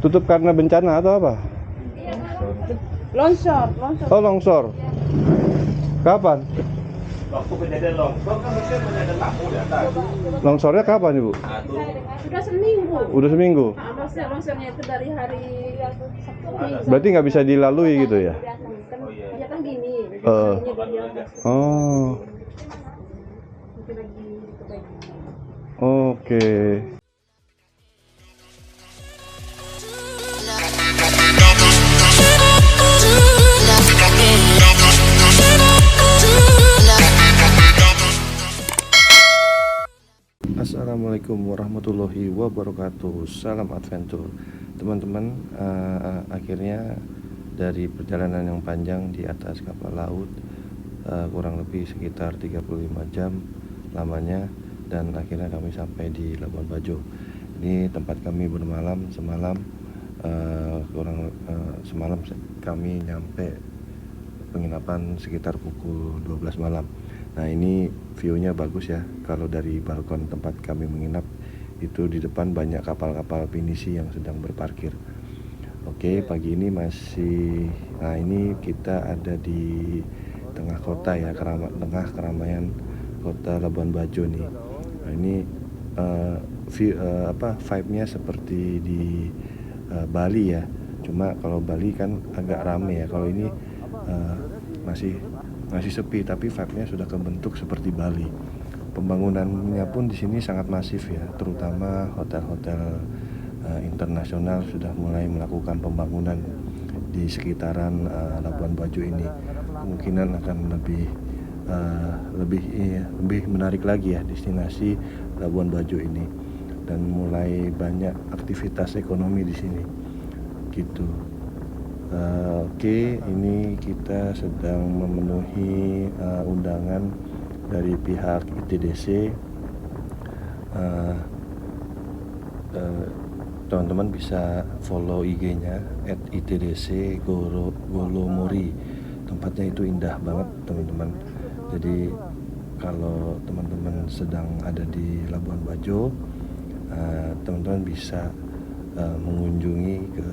Tutup karena bencana atau apa? Longsor. Oh, longsor. Kapan? Waktu kejadian longsor kan mesti ada tamu di atas. Longsornya kapan, Ibu? Sudah seminggu. Udah seminggu. Maksudnya longsornya itu dari hari Sabtu. Berarti nggak bisa dilalui gitu ya? Oh iya. Dia kan gini. Oh, oke. Assalamualaikum warahmatullahi wabarakatuh. Salam adventure, teman-teman. Akhirnya dari perjalanan yang panjang di atas kapal laut, kurang lebih sekitar 35 jam lamanya, dan akhirnya kami sampai di Labuan Bajo. Ini tempat kami bermalam semalam. Semalam kami nyampe penginapan sekitar pukul 12 malam. Nah, ini view-nya bagus ya. Kalau dari balkon tempat kami menginap itu di depan banyak kapal-kapal pinisi yang sedang berparkir. Oke, pagi ini ini kita ada di tengah kota ya, tengah keramaian kota Labuan Bajo nih. Nah, ini vibe-nya seperti di Bali ya. Cuma kalau Bali kan agak rame ya. Kalau ini masih sepi, tapi vibe-nya sudah kebentuk seperti Bali. Pembangunannya pun di sini sangat masif ya, terutama hotel-hotel internasional sudah mulai melakukan pembangunan di sekitaran Labuan Bajo ini. Kemungkinan akan lebih menarik lagi ya destinasi Labuan Bajo ini, dan mulai banyak aktivitas ekonomi di sini gitu. Oke, ini kita sedang memenuhi undangan dari pihak ITDC. Teman-teman bisa follow IG-nya @itdc Golomori. Tempatnya itu indah banget, teman-teman. Jadi kalau teman-teman sedang ada di Labuan Bajo, teman-teman bisa mengunjungi ke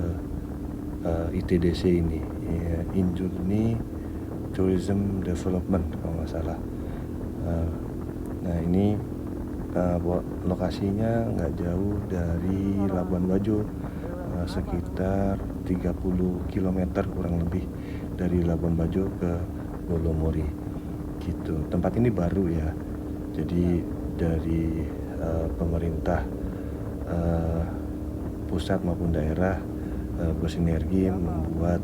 ITDC ini, Injourney Tourism Development kalau nggak salah. Nah, ini lokasinya nggak jauh dari Labuan Bajo, sekitar 30 km kurang lebih dari Labuan Bajo ke Golomori gitu. Tempat ini baru ya, jadi dari pemerintah pusat maupun daerah bersinergi membuat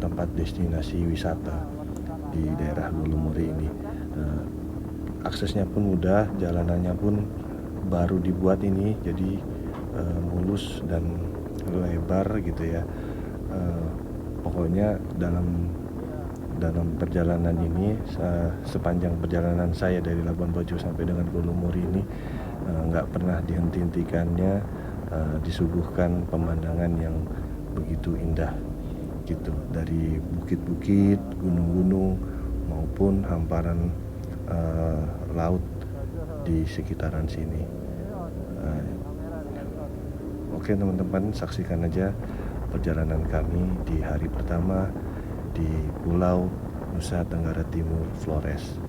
tempat destinasi wisata di daerah Golomori ini. Aksesnya pun mudah, jalanannya pun baru dibuat ini, jadi mulus dan lebar gitu ya. Pokoknya dalam perjalanan ini, sepanjang perjalanan saya dari Labuan Bajo sampai dengan Golomori ini, nggak pernah dihenti-hentikannya disuguhkan pemandangan yang begitu indah gitu, dari bukit-bukit, gunung-gunung maupun hamparan laut di sekitaran sini. Oke teman-teman, saksikan aja perjalanan kami di hari pertama di Pulau Nusa Tenggara Timur, Flores.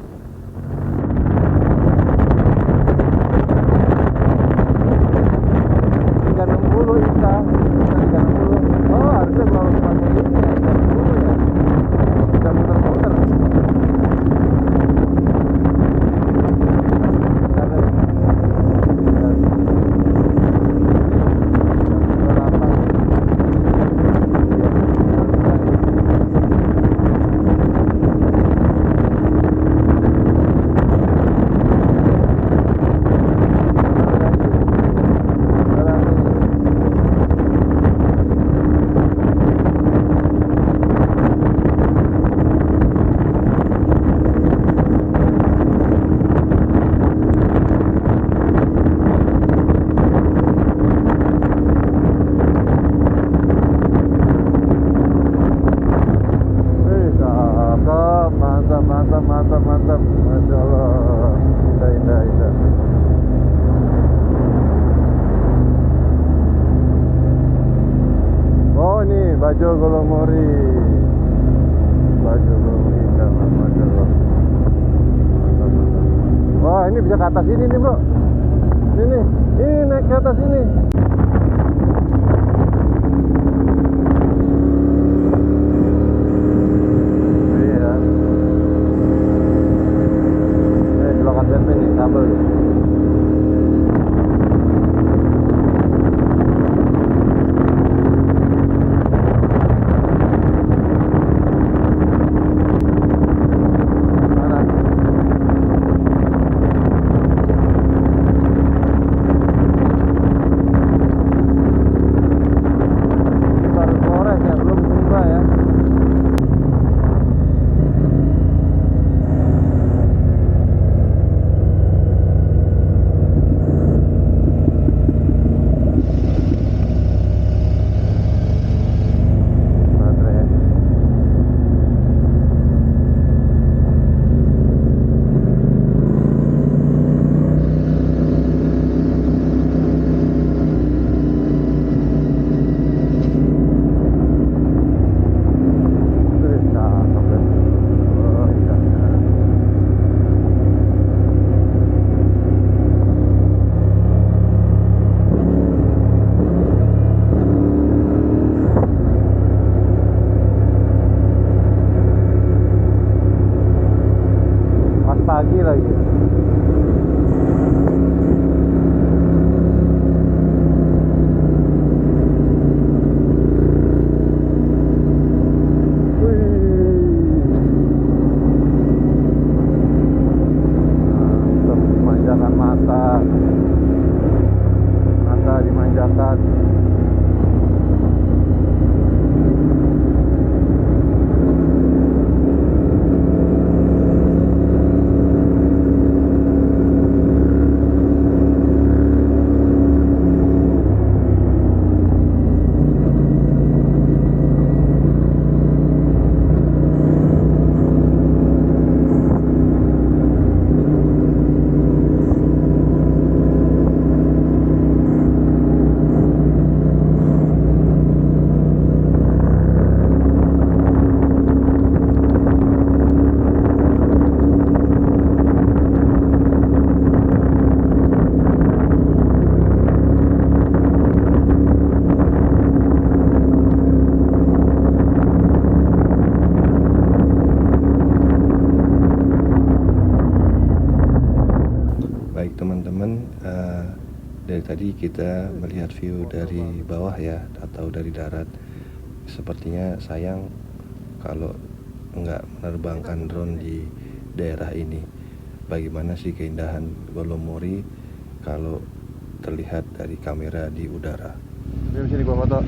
Bajo Golomori. Bajo Golomori indah Masya Allah. Mantap, mantap. Wah, ini bisa ke atas ini nih bro. Ini naik ke atas ini. Iya. Belakang Batman nih, kabel. Pagi lagi. Mantap, dimanjakan mata dimanjakan. Baik teman-teman, dari tadi kita melihat view dari bawah ya, atau dari darat. Sepertinya sayang kalau nggak menerbangkan drone di daerah ini. Bagaimana sih keindahan Golomori kalau terlihat dari kamera di udara? Ini sini gua foto.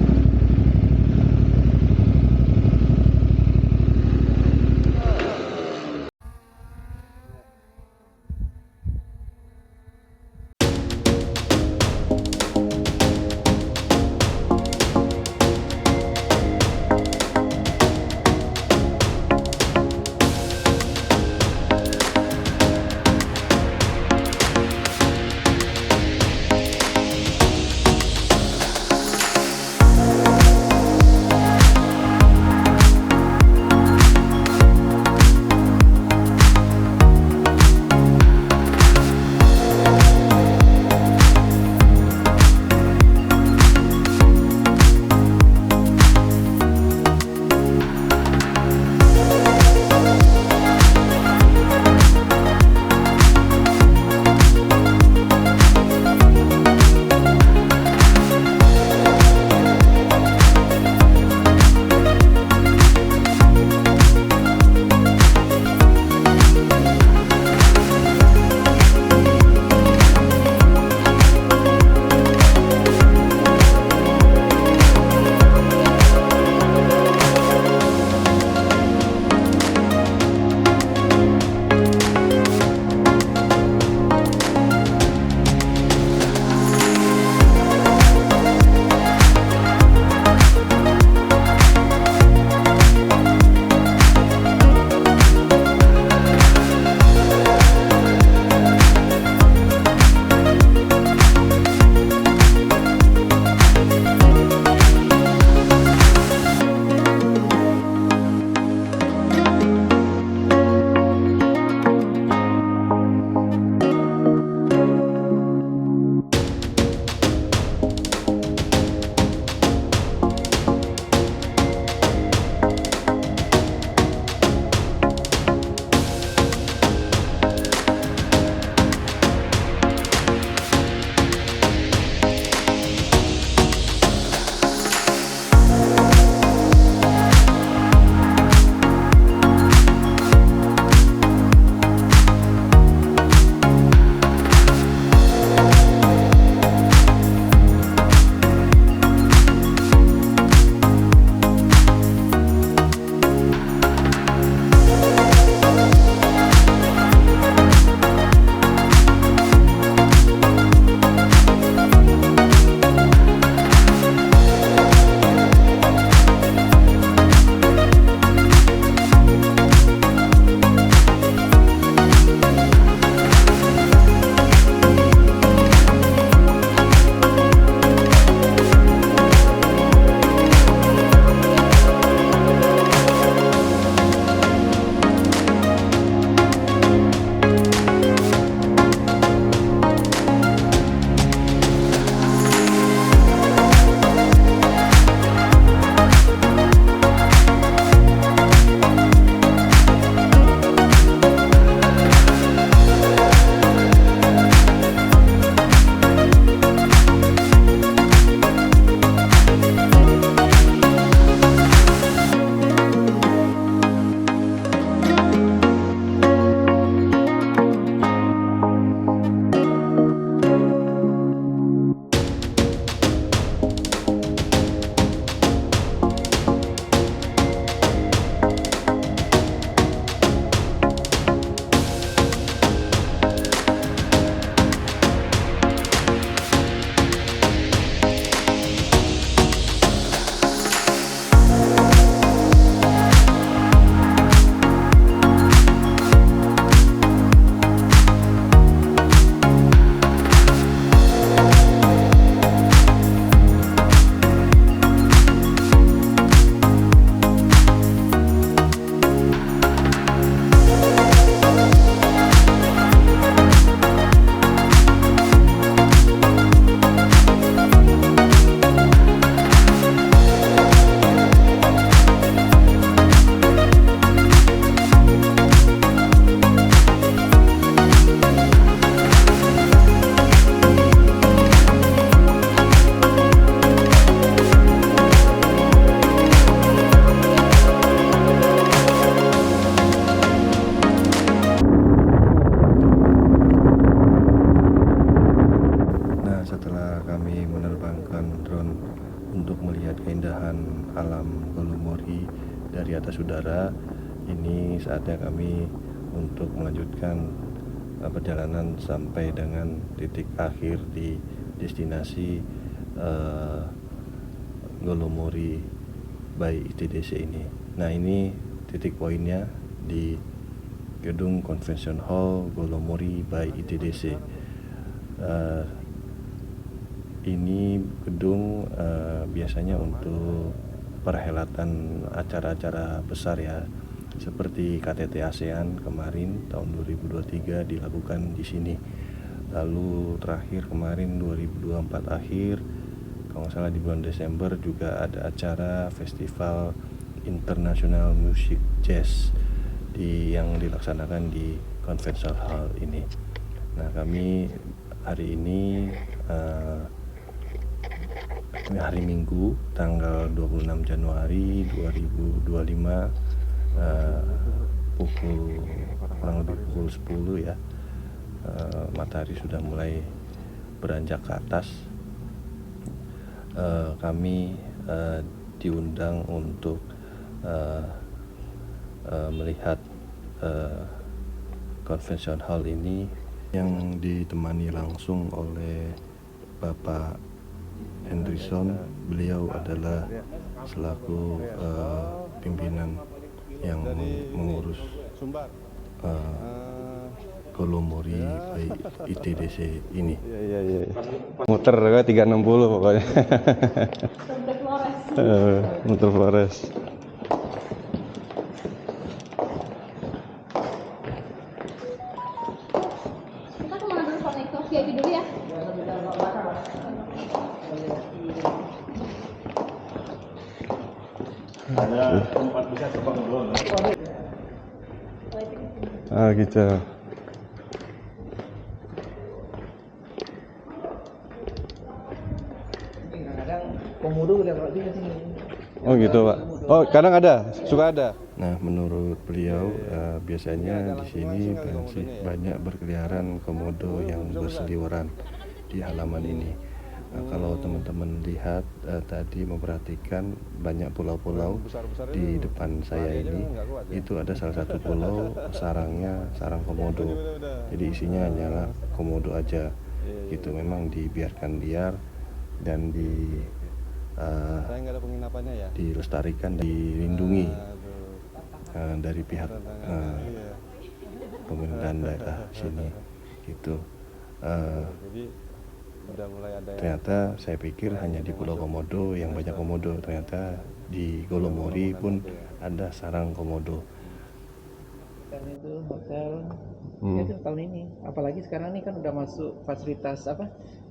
untuk melihat keindahan alam Golomori dari atas udara. Ini saatnya kami untuk melanjutkan perjalanan sampai dengan titik akhir di destinasi Golomori by ITDC ini. Nah, ini titik poinnya di Gedung Convention Hall Golomori by ITDC. Ini gedung biasanya untuk perhelatan acara-acara besar ya, seperti KTT ASEAN kemarin tahun 2023 dilakukan di sini. Lalu terakhir kemarin 2024 akhir, kalau nggak salah di bulan Desember juga ada acara Festival International Music Jazz yang dilaksanakan di Convention Hall ini. Nah, kami hari ini hari Minggu tanggal 26 Januari 2025 kurang lebih pukul 10 ya. Matahari sudah mulai beranjak ke atas. Kami diundang untuk melihat Convention Hall ini yang ditemani langsung oleh Bapak Henderson. Beliau adalah selaku pimpinan yang mengurus Golomori by ITDC ini. Iya. Muter ke 360 pokoknya. Muter Flores. Kita kemana dulu Pak Nekto? VIP dulu ya? Ada tempat bisa terbang drone. Ah gitu. Kadang komodo udah kalau di sini. Oh gitu Pak. Oh kadang ada, suka ada. Nah, menurut beliau biasanya di sini masih banyak berkeliaran komodo yang berseliweran di halaman ini. Nah, kalau teman-teman lihat tadi memperhatikan banyak pulau-pulau di depan saya ini, itu ada salah satu pulau sarangnya sarang komodo. Jadi isinya hanyalah komodo aja. Gitu, memang dibiarkan liar dan Saya nggak ada penginapannya ya. dilestarikan, dilindungi dari pihak pemerintahan daerah sini gitu. Jadi udah mulai ada. Ternyata saya pikir hanya di Pulau Komodo yang banyak komodo, ternyata di Golomori pun ada sarang komodo. Dan itu hotel itu tahun ini. Apalagi sekarang ini kan udah masuk fasilitas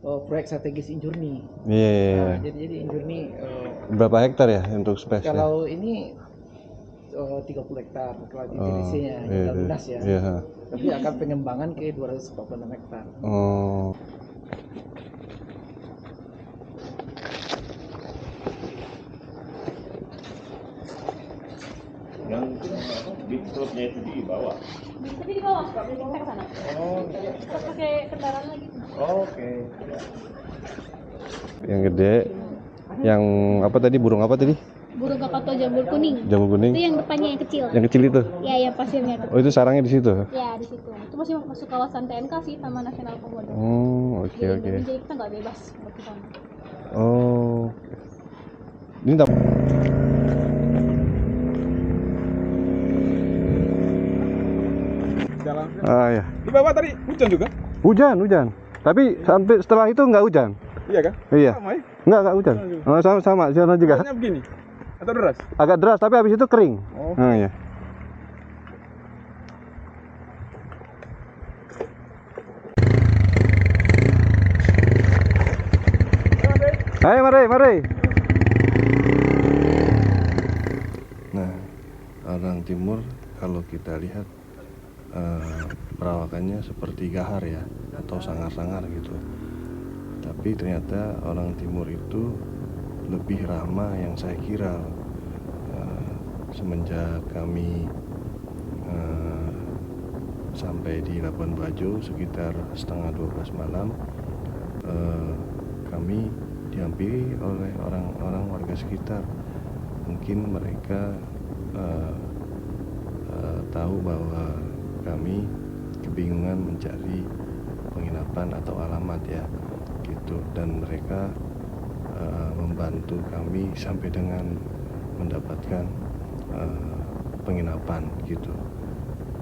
proyek strategis Injurni. Iya. Nah, jadi Injurni Berapa hektar ya untuk space? kalau ini 30 hektar kalau di TDC-nya udah lunas ya. Iya. Tapi akan pengembangan ke 246 hektar. Oh. Yang big clubnya itu di bawah. Tapi di bawah Pak, kita ke sana. Oh, Kita pakai kendaraan lagi. oke. Yang gede. Yang apa tadi? Burung apa tadi? Burung kakak jambul kuning. Jamur kuning. Itu yang depannya yang kecil. Yang kecil itu. Ya, yang pasirnya tuh. Oh itu sarangnya di situ. Ya, di situ. Itu masih masuk kawasan TNK sih, Taman Nasional Komodo. Oh oke. Jadi kita nggak bebas buat ke sana. Oh. Ini tak. Ah ya. Di bawah tadi hujan juga? Hujan. Tapi sampai setelah itu nggak hujan. Iya kan? Iya. Sama ya? Nggak hujan. Oh, sama di sana juga. Hujannya begini. Atau deras? Agak deras tapi habis itu kering. Oh. Nah, ya. Hai, mari. Nah, orang timur kalau kita lihat perawakannya seperti gahar ya, atau sangar-sangar gitu. Tapi ternyata orang timur itu lebih ramah yang saya kira. Semenjak kami sampai di Labuan Bajo sekitar setengah 12 malam, kami dihampiri oleh orang-orang warga sekitar. Mungkin mereka tahu bahwa kami kebingungan mencari penginapan atau alamat ya gitu, dan mereka membantu kami sampai dengan mendapatkan penginapan gitu.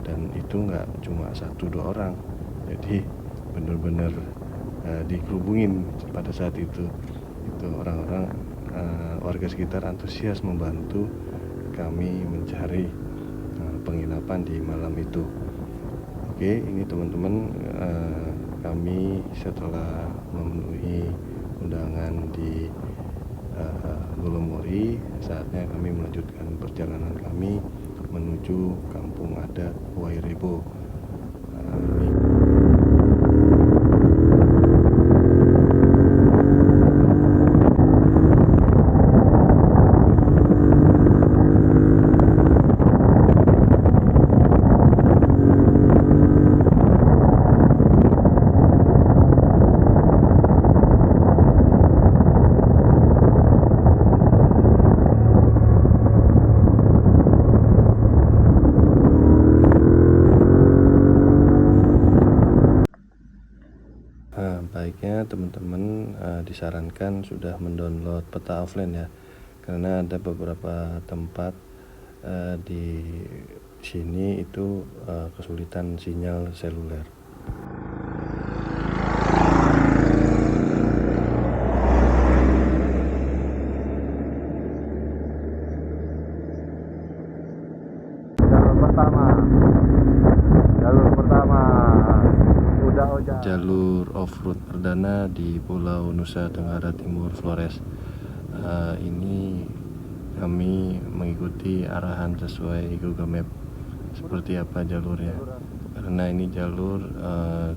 Dan itu nggak cuma 1-2 orang, jadi benar-benar dikerubungin pada saat itu orang-orang warga sekitar antusias membantu kami mencari penginapan di malam itu. Oke, ini teman-teman, kami setelah memenuhi undangan di Golomori, saatnya kami melanjutkan perjalanan kami menuju kampung adat Wairebo. Baiknya teman-teman disarankan sudah mendownload peta offline ya, karena ada beberapa tempat di sini itu kesulitan sinyal seluler. Jalur off-road perdana di Pulau Nusa Tenggara Timur, Flores. Ini kami mengikuti arahan sesuai Google Map seperti apa jalurnya, karena ini jalur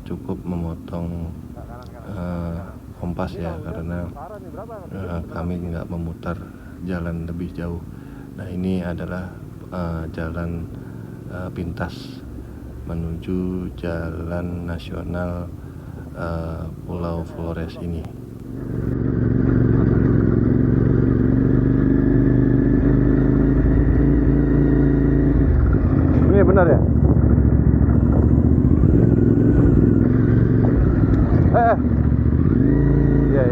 cukup memotong kompas ya, karena kami nggak memutar jalan lebih jauh. Nah, ini adalah jalan pintas menuju jalan nasional Pulau Flores ini. Ini benar ya? Iya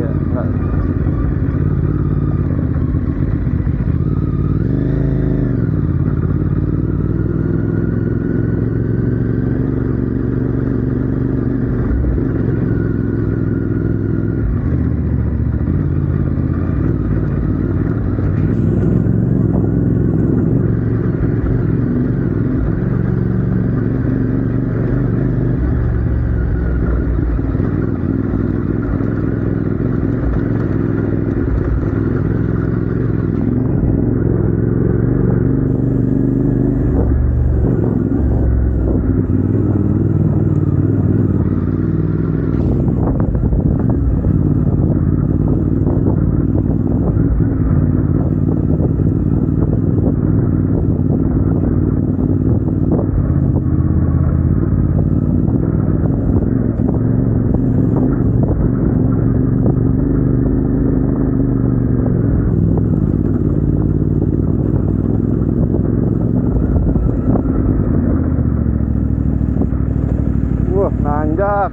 enggak.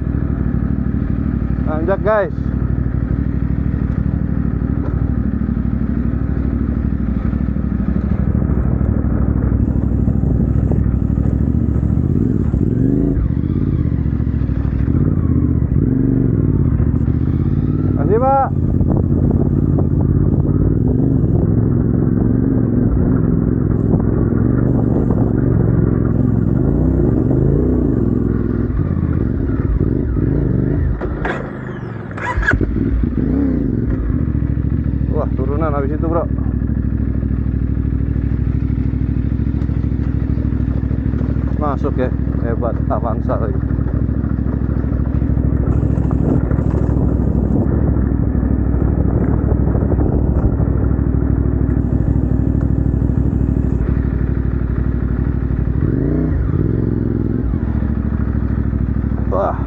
Nanjak guys. Makasih Pak. Wah, turunan habis itu bro. Masuk ya, hebat, Avanza lagi. Wah.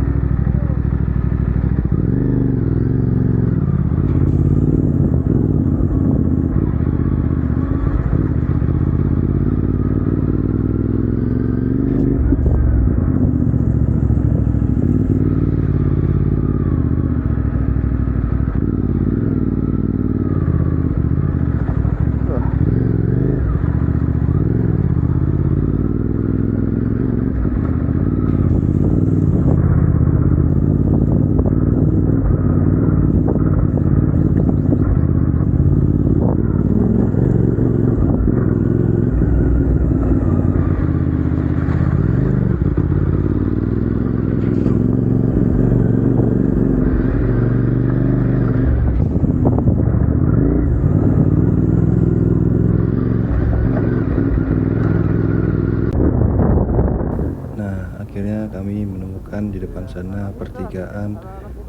sana pertigaan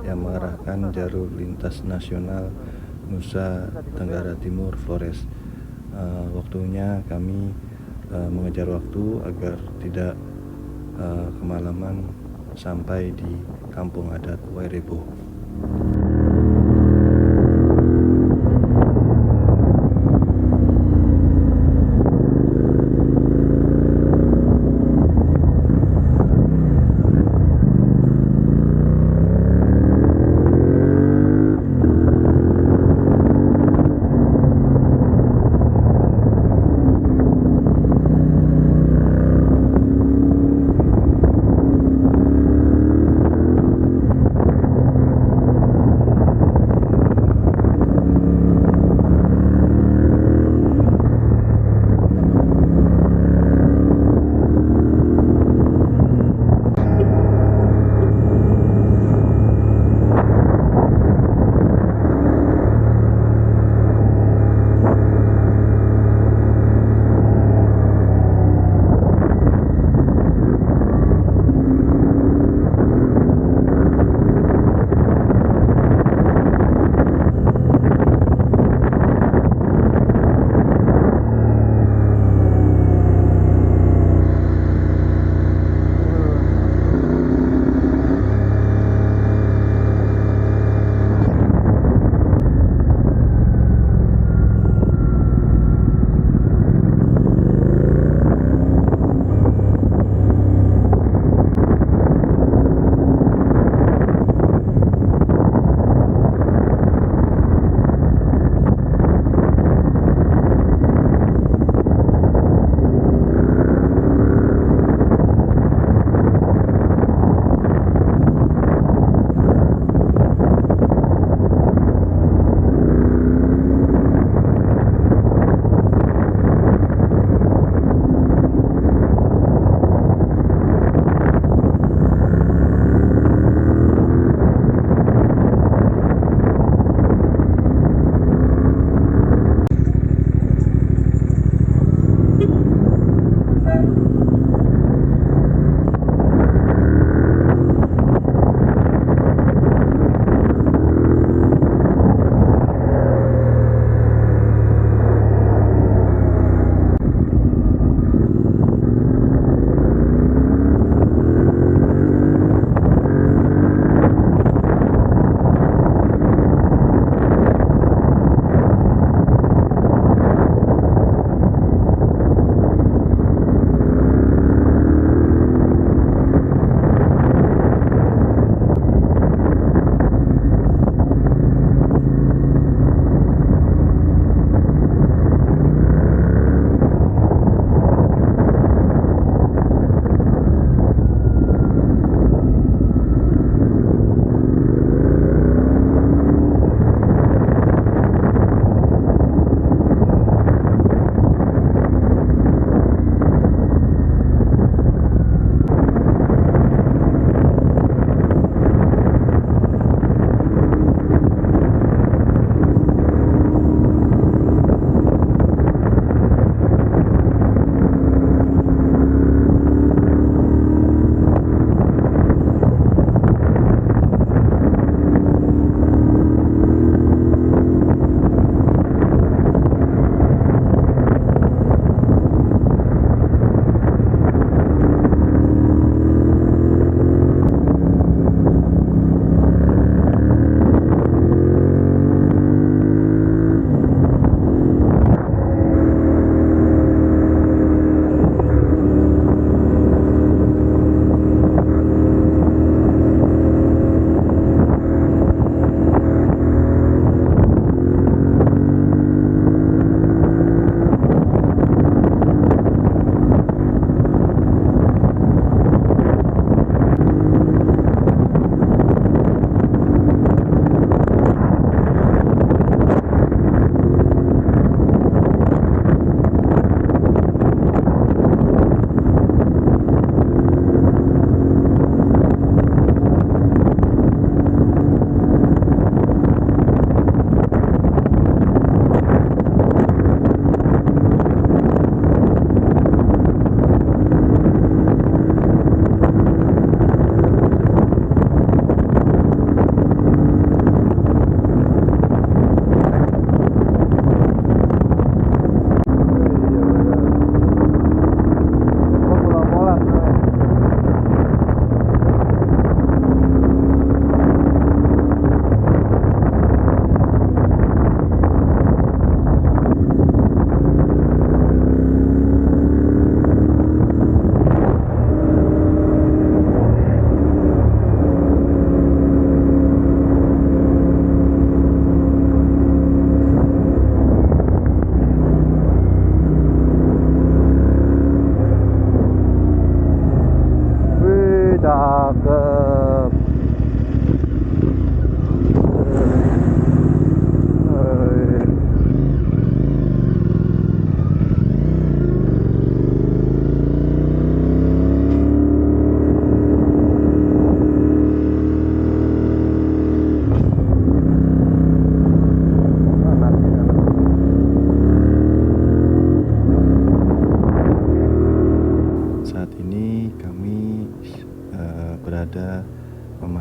yang mengarahkan jalur lintas nasional Nusa Tenggara Timur Flores. Waktunya kami mengejar waktu agar tidak kemalaman sampai di kampung adat Wairebo.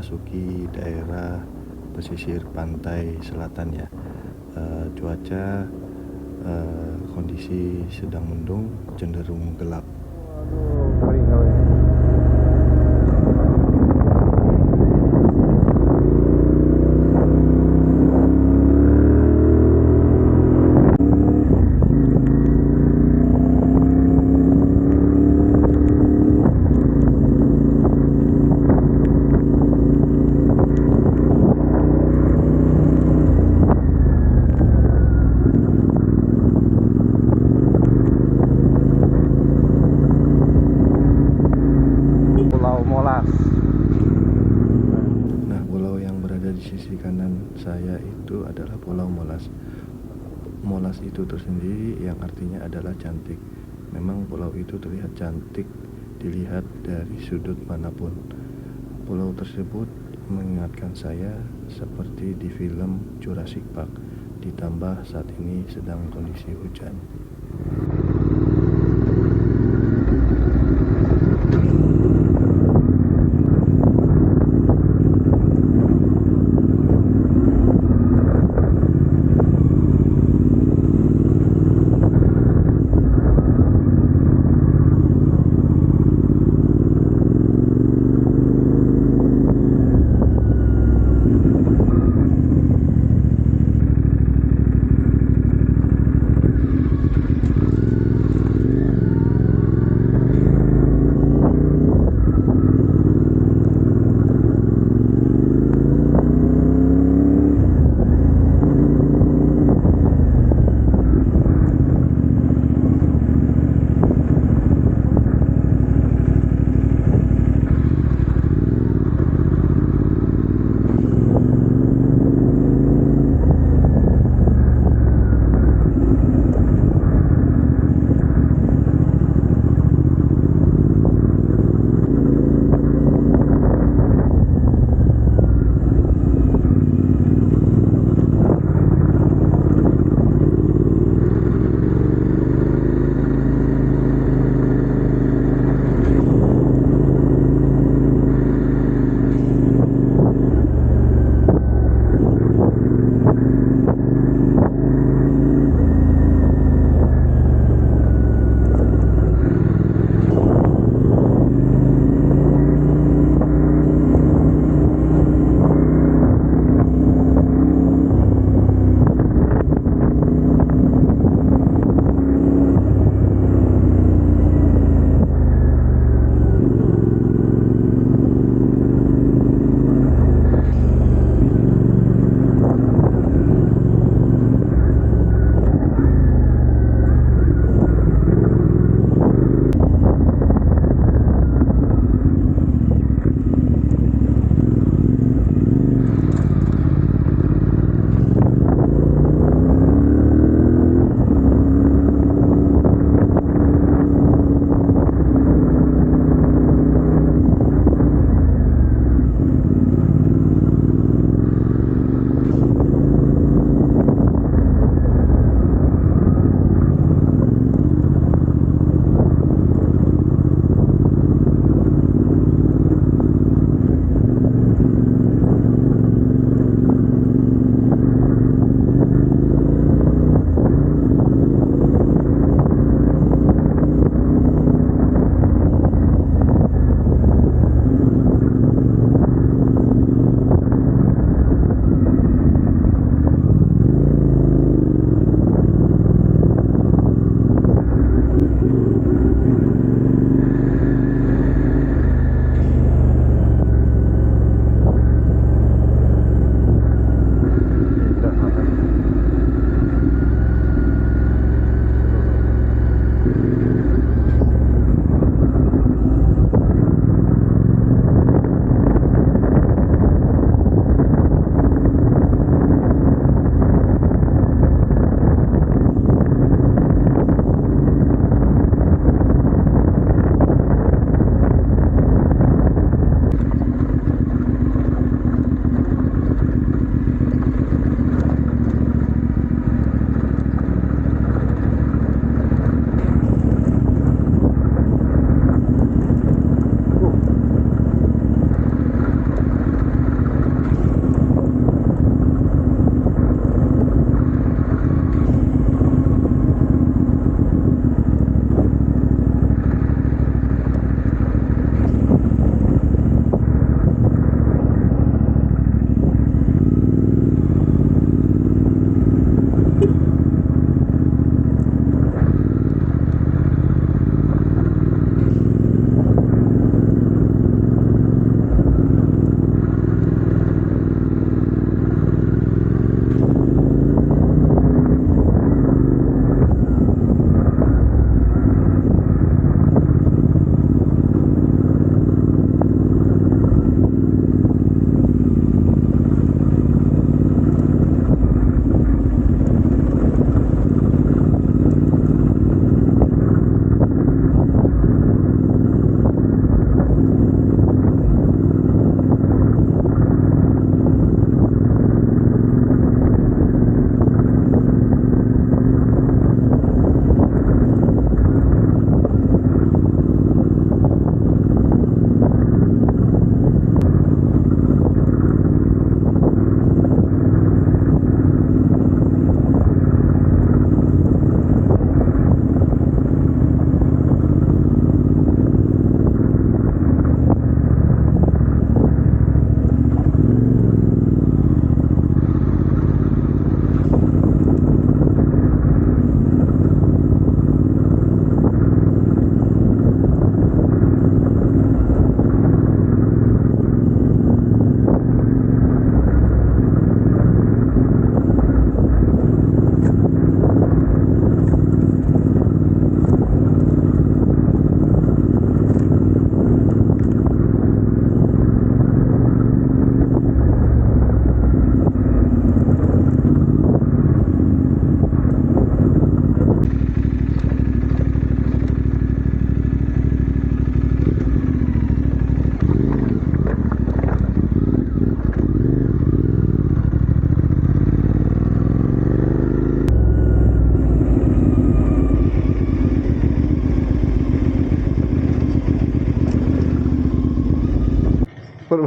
memasuki daerah pesisir pantai selatan ya. Cuaca kondisi sedang mendung, cenderung gelap. Pulau Molas. Nah, pulau yang berada di sisi kanan saya itu adalah Pulau Molas. Molas itu tersendiri yang artinya adalah cantik. Memang pulau itu terlihat cantik dilihat dari sudut manapun. Pulau tersebut mengingatkan saya seperti di film Jurassic Park, ditambah saat ini sedang kondisi hujan.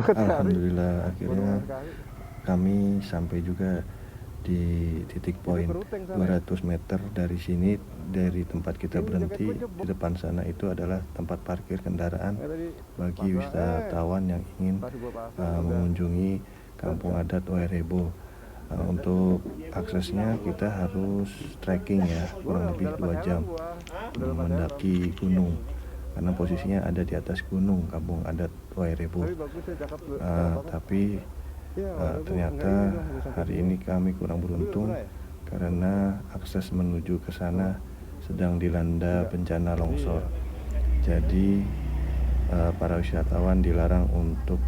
Alhamdulillah akhirnya kami sampai juga di titik poin 200 meter dari sini, dari tempat kita berhenti. Di depan sana itu adalah tempat parkir kendaraan bagi wisatawan yang ingin mengunjungi kampung adat Wairebo. Untuk aksesnya kita harus trekking ya, kurang lebih 2 jam mendaki gunung, karena posisinya ada di atas gunung kampung adat Wairebo. Tapi ternyata hari ini kami kurang beruntung karena akses menuju ke sana sedang dilanda bencana longsor. Jadi para wisatawan dilarang untuk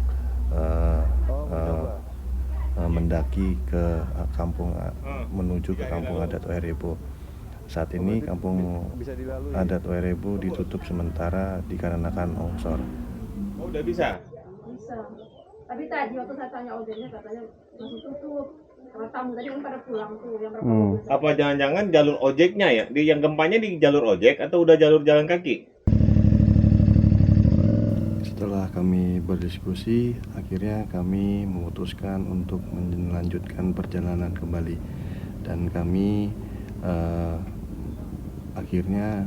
mendaki ke menuju ke kampung adat Wairebo. Saat ini kampung adat Wairebo ditutup sementara dikarenakan longsor. Oh, udah bisa? Bisa. Tapi tadi waktu saya tanya ojeknya katanya masih tutup. Karena tamu tadi kan pada pulang tuh yang berapa mobil. Apa jangan-jangan jalur ojeknya ya? Yang gempanya di jalur ojek atau udah jalur jalan kaki? Setelah kami berdiskusi, akhirnya kami memutuskan untuk melanjutkan perjalanan kembali, dan kami akhirnya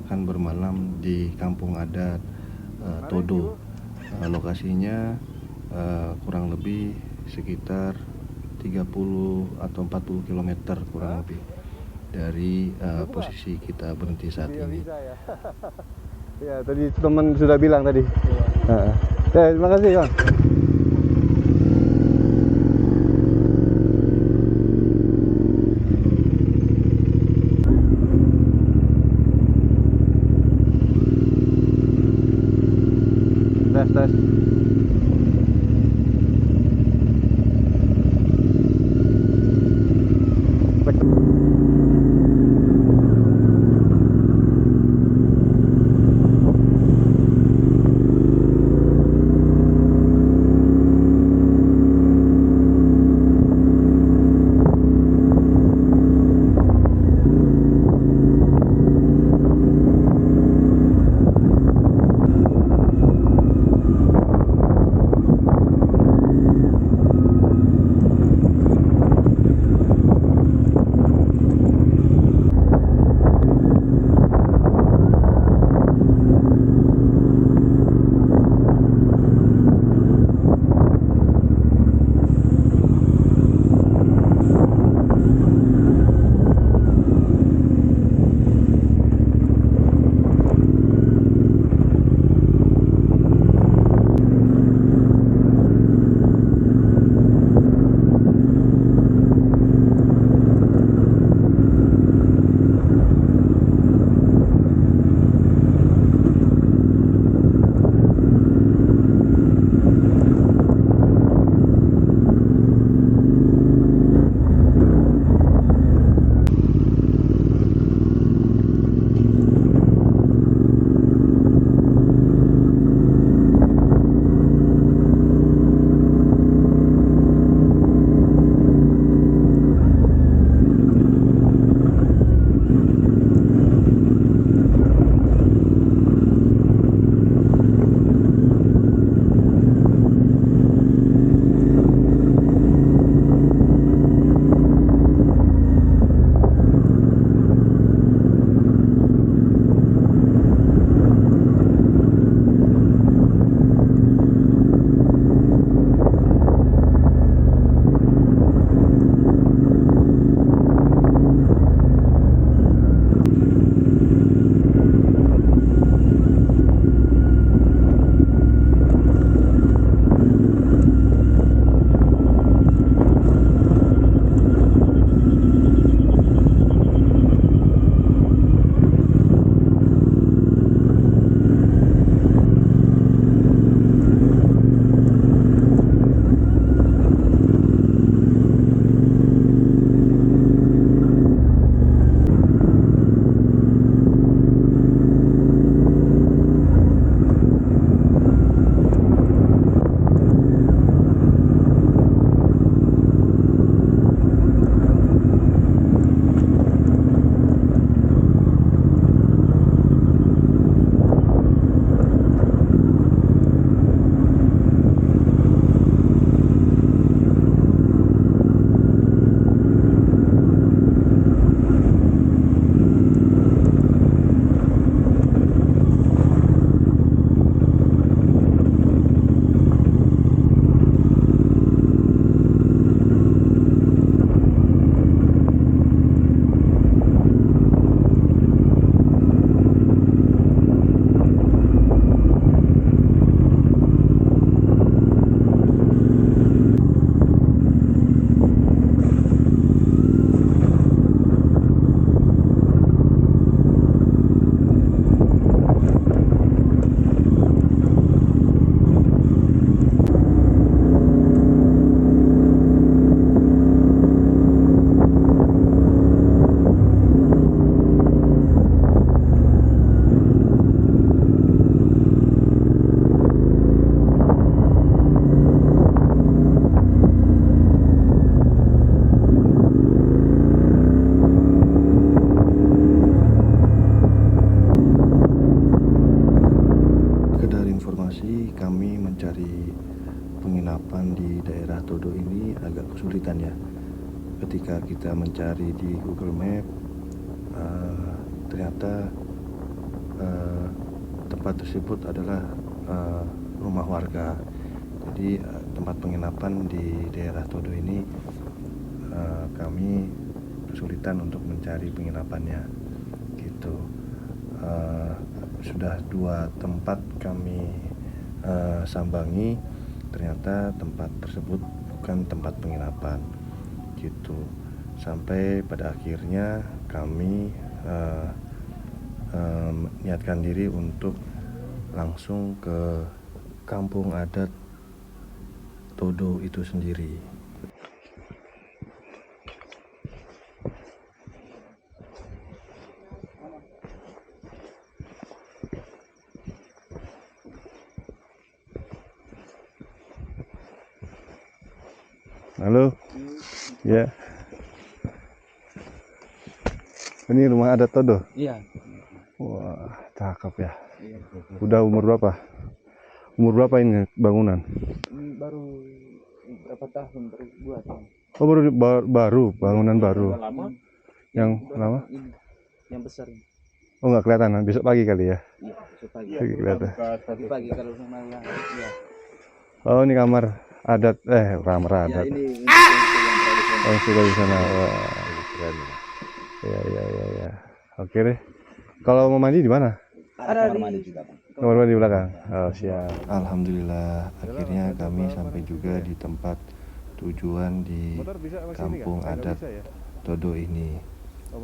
akan bermalam di kampung adat Todo. Lokasinya kurang lebih sekitar 30 atau 40 km kurang lebih dari posisi kita berhenti saat ini. Ya, tadi teman sudah bilang tadi. Ya, terima kasih, Bang. Tes. kita mencari di Google Map, ternyata tempat tersebut adalah rumah warga. Jadi tempat penginapan di daerah Todo ini kami kesulitan untuk mencari penginapannya gitu. Sudah 2 tempat kami sambangi, ternyata tempat tersebut bukan tempat penginapan gitu. Sampai pada akhirnya kami niatkan diri untuk langsung ke kampung adat Todo itu sendiri. Halo. Ya. Ini rumah adat Todo. Iya. Wah, cakep ya. Udah umur berapa? Umur berapa ini bangunan? Baru berapa tahun? Baru 2 tahun. Oh, baru bangunan baru. Lama. Yang lama? Ini yang besar ini. Oh, nggak kelihatan. Besok pagi kali ya. Iya, besok pagi. Besok kelihatan. Tapi pagi kalau rumah yang iya. Oh, ini kamar adat. Kamar Ya, adat. ini yang tradisional. Oh, sudah di sana. Wah, keren. Ya. Oke deh. Kalau mau mandi di mana? Ada di Kamar mandi di belakang. Oh, siap. Alhamdulillah akhirnya kami sampai juga di tempat tujuan di kampung adat Todo ini.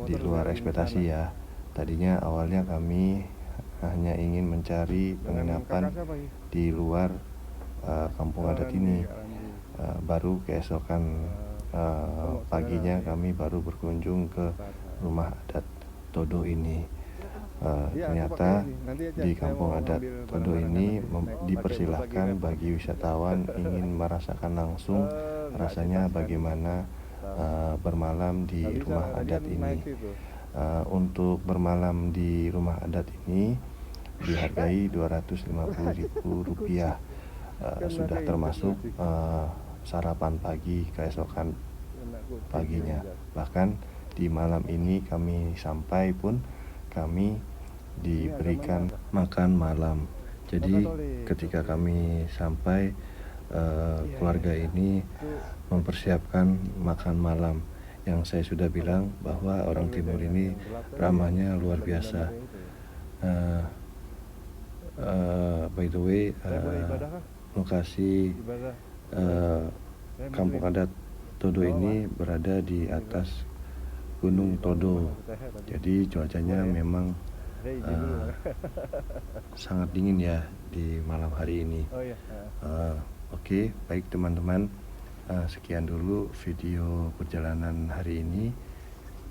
Di luar ekspektasi ya. Tadinya awalnya kami hanya ingin mencari penginapan di luar kampung adat ini. Baru keesokan paginya kami baru berkunjung ke rumah adat Todo ini. Ternyata di kampung adat Todo ini dipersilahkan bagi wisatawan ingin merasakan langsung rasanya bagaimana bermalam di rumah adat ini. Untuk bermalam di rumah adat ini dihargai Rp250.000, sudah termasuk sarapan pagi keesokan paginya. Bahkan di malam ini kami sampai pun kami diberikan makan malam. Jadi ketika kami sampai, keluarga ini mempersiapkan makan malam. Yang saya sudah bilang bahwa orang Timur ini ramahnya luar biasa. By the way, lokasi kampung adat Todo ini berada di atas Gunung Todo. Jadi cuacanya memang sangat dingin ya di malam hari ini. Oke, baik teman-teman, sekian dulu video perjalanan hari ini.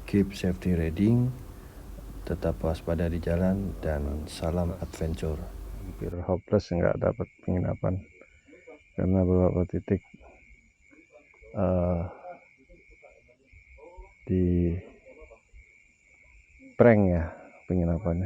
Keep safety riding, tetap waspada di jalan, dan salam adventure. Hampir hopeless nggak dapat penginapan karena beberapa titik di prank ya penginapannya.